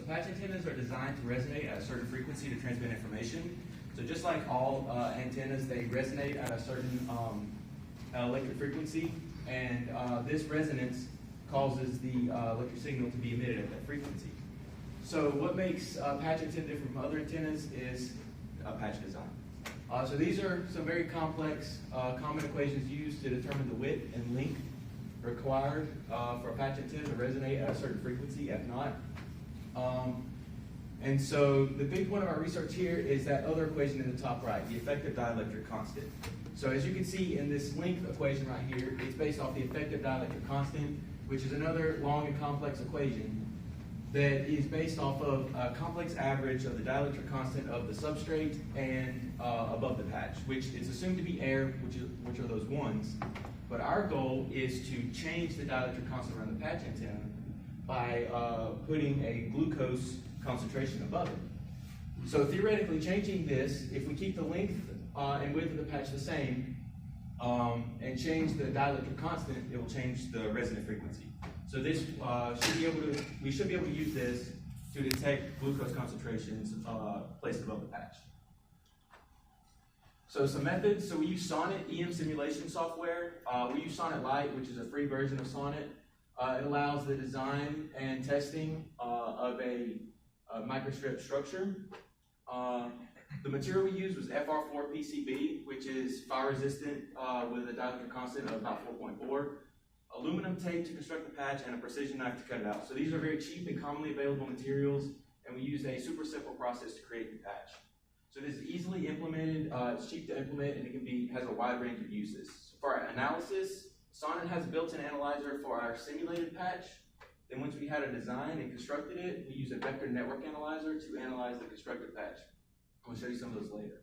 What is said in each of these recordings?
patch antennas are designed to resonate at a certain frequency to transmit information. So just like all antennas, they resonate at a certain electric frequency, and this resonance causes the electric signal to be emitted at that frequency. So what makes patch antenna different from other antennas is patch design. So these are some very complex common equations used to determine the width and length required for a patch antenna to resonate at a certain frequency, if not. And so the big point of our research here is that other equation in the top right, the effective dielectric constant. So as you can see in this length equation right here, it's based off the effective dielectric constant, which is another long and complex equation that is based off of a complex average of the dielectric constant of the substrate and above the patch, which is assumed to be air, which are those ones. But our goal is to change the dielectric constant around the patch antenna by putting a glucose concentration above it. So theoretically changing this, if we keep the length and width of the patch the same, and change the dielectric constant, it will change the resonant frequency. So this we should be able to use this to detect glucose concentrations placed above the patch. So some methods. So we use Sonnet EM simulation software. We use Sonnet Lite, which is a free version of Sonnet. It allows the design and testing of a microstrip structure. The material we used was FR4 PCB, which is fire resistant with a dielectric constant of about 4.4. Aluminum tape to construct the patch, and a precision knife to cut it out. So these are very cheap and commonly available materials, and we used a super simple process to create the patch. So this is easily implemented, it's cheap to implement, and it has a wide range of uses. So for our analysis, Sonnet has a built-in analyzer for our simulated patch. Then once we had a design and constructed it, we use a vector network analyzer to analyze the constructed patch. I'll show you some of those later.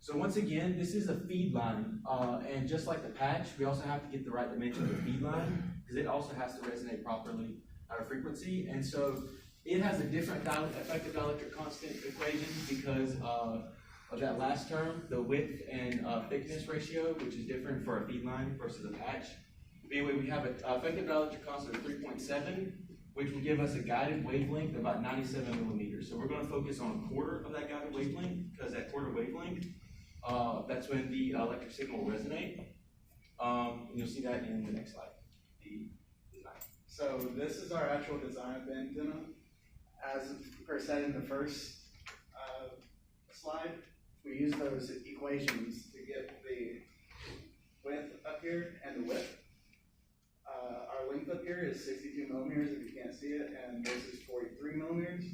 So once again, this is a feed line, and just like the patch, we also have to get the right dimension of the feed line, because it also has to resonate properly at a frequency. And so it has a different effective dielectric constant equation because of that last term, the width and thickness ratio, which is different for a feed line versus a patch. But anyway, we have an effective dielectric constant of 3.7, which will give us a guided wavelength of about 97 millimeters. So we're going to focus on a quarter of that guided wavelength, because that quarter wavelength, that's when the electric signal will resonate. And you'll see that in the next slide. The design. So this is our actual design of the antenna. As per said in the first slide, we use those equations to get the width up here and the width. Our length up here is 62 millimeters if you can't see it, and this is 43 millimeters,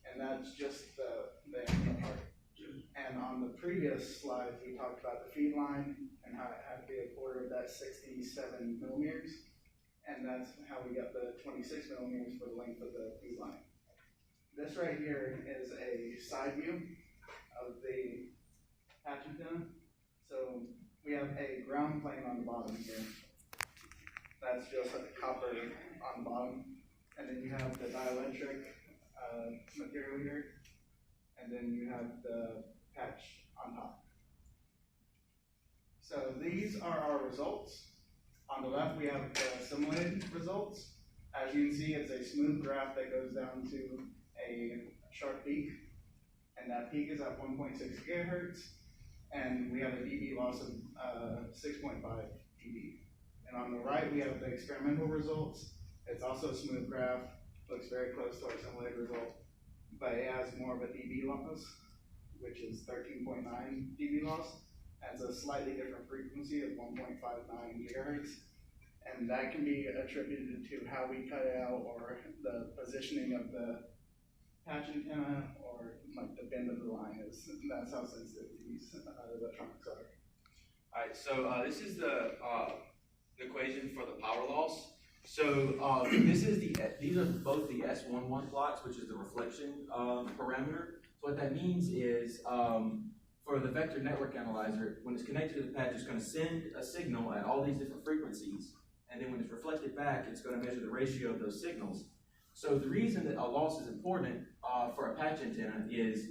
and that's just the antenna part. And on the previous slide, we talked about the feed line and how it had to be a quarter of that 67 millimeters, and that's how we got the 26 millimeters for the length of the feed line. This right here is a side view of the patch antenna. So we have a ground plane on the bottom here. That's just like copper on the bottom. And then you have the dielectric material here. And then you have the patch on top. So these are our results. On the left, we have the simulated results. As you can see, it's a smooth graph that goes down to a sharp peak. And that peak is at 1.6 gigahertz. And we have a dB loss of 6.5 dB. And on the right, we have the experimental results. It's also a smooth graph, looks very close to our simulated result, but it has more of a dB loss, which is 13.9 dB loss. Has a slightly different frequency of 1.59 gigahertz. And that can be attributed to how we cut it out, or the positioning of the patch antenna, or like the bend of the line is. That's how sensitive these electronics are. All right, so this is the equation for the power loss. So these are both the S11 plots, which is the reflection parameter. So what that means is for the vector network analyzer, when it's connected to the patch, it's going to send a signal at all these different frequencies, and then when it's reflected back, it's going to measure the ratio of those signals. So the reason that a loss is important for a patch antenna is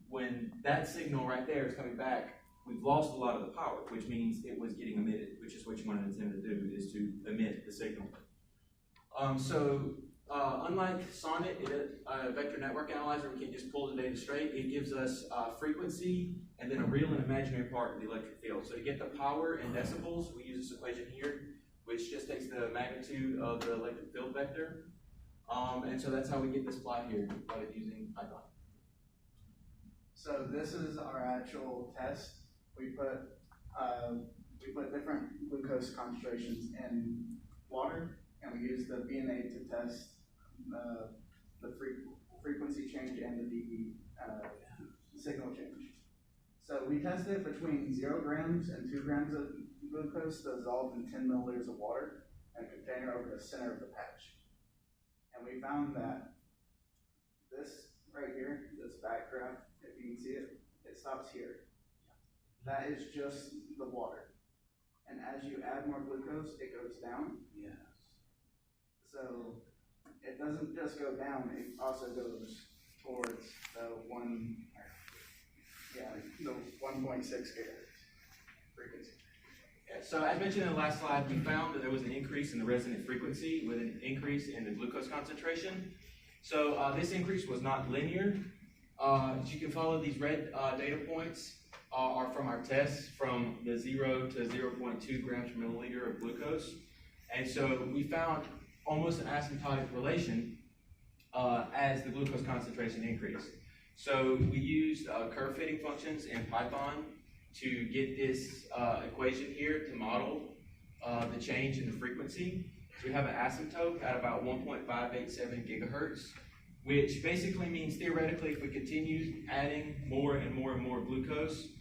when that signal right there is coming back, we've lost a lot of the power, which means it was getting emitted, which is what you want an antenna to do, is to emit the signal. So Unlike Sonnet, a vector network analyzer, we can't just pull the data straight. It gives us frequency and then a real and imaginary part of the electric field. So to get the power in decibels, we use this equation here, which just takes the magnitude of the electric field vector. And so that's how we get this plot here by using Python. So this is our actual test. We put different glucose concentrations in water, and we use the VNA to test the frequency change and the dB signal change. So we tested between 0 grams and 2 grams of glucose dissolved in 10 milliliters of water in a container over the center of the patch. And we found that this right here, this back graph, if you can see it, it stops here. That is just the water. And as you add more glucose, it goes down. Yes. So it doesn't just go down, it also goes towards the 1.6 gigahertz frequency. Yeah, so as mentioned in the last slide, we found that there was an increase in the resonant frequency with an increase in the glucose concentration. So this increase was not linear. As you can follow, these red data points are from our tests from the 0 to 0.2 grams per milliliter of glucose. And so we found almost an asymptotic relation as the glucose concentration increased. So we used curve fitting functions in Python to get this equation here to model the change in the frequency. So we have an asymptote at about 1.587 gigahertz, which basically means theoretically if we continue adding more and more and more glucose,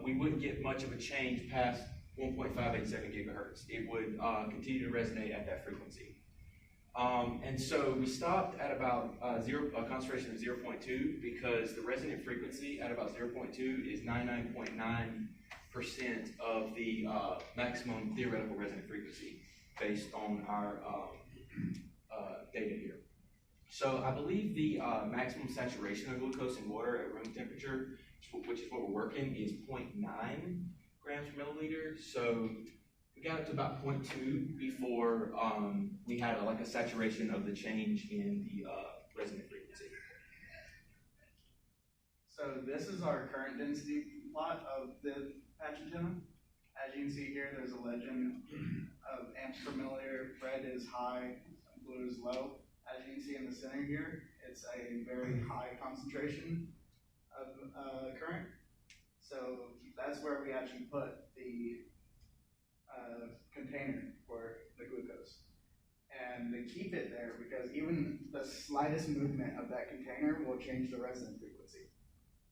we wouldn't get much of a change past 1.587 gigahertz. It would continue to resonate at that frequency. And so we stopped at about a concentration of 0.2 because the resonant frequency at about 0.2 is 99.9% of the maximum theoretical resonant frequency based on our data here. So I believe the maximum saturation of glucose in water at room temperature, which is what we're working, is 0.9 grams per milliliter. So we got up to about 0.2 before we had a saturation of the change in the resonant frequency. So this is our current density plot of the patch antenna. As you can see here, there's a legend of amps per milliliter. Red is high, blue is low. As you can see in the center here, it's a very high concentration of current. So that's where we actually put the container for the glucose. And they keep it there because even the slightest movement of that container will change the resonant frequency,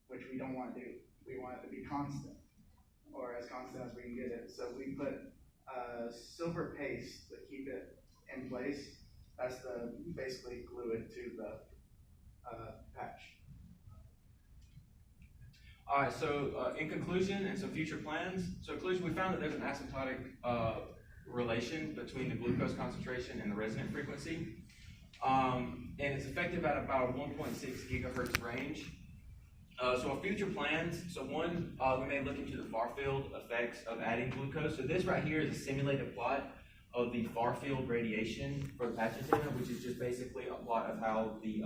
which we don't want to do. We want it to be constant, or as constant as we can get it. So we put silver paste to keep it in place. That's the basically glue it to the patch. All right, so in conclusion and some future plans. So in conclusion, we found that there's an asymptotic relation between the glucose concentration and the resonant frequency. And it's effective at about 1.6 gigahertz range. So our future plans, so one, we may look into the far field effects of adding glucose. So this right here is a simulated plot of the far field radiation for the patch antenna, which is just basically a plot of how the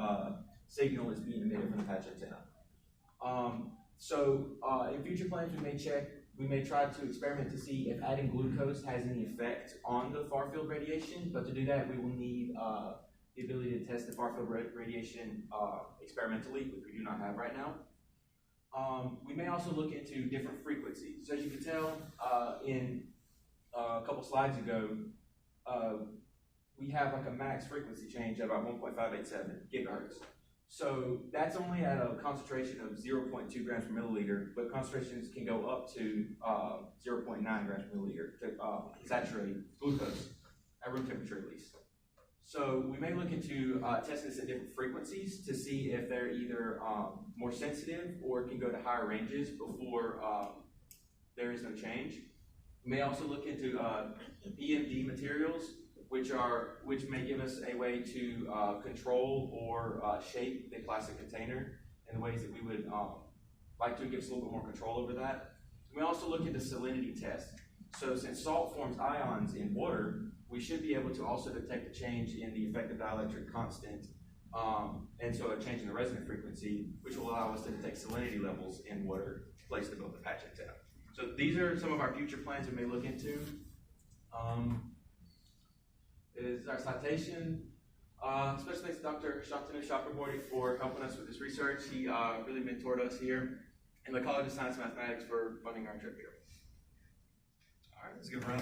signal is being emitted from the patch antenna. In future plans, we may try to experiment to see if adding glucose has any effect on the far field radiation, but to do that, we will need the ability to test the far field radiation experimentally, which we do not have right now. We may also look into different frequencies. So as you can tell in a couple slides ago, we have a max frequency change of about 1.587 gigahertz. So that's only at a concentration of 0.2 grams per milliliter, but concentrations can go up to 0.9 grams per milliliter to saturate glucose at room temperature at least. So we may look into testing this at different frequencies to see if they're either more sensitive or can go to higher ranges before there is no change. We may also look into EMD materials, which may give us a way to control or shape the plastic container in the ways that we would like to give us a little bit more control over that. We also look into salinity tests. So since salt forms ions in water, we should be able to also detect a change in the effective dielectric constant, and so a change in the resonant frequency, which will allow us to detect salinity levels in water placed above the patch antenna. So these are some of our future plans we may look into. Is our citation. Special thanks to Dr. Shantanu Chakraborty for helping us with this research. He really mentored us here, and the College of Science and Mathematics for funding our trip here. All right, let's give a round.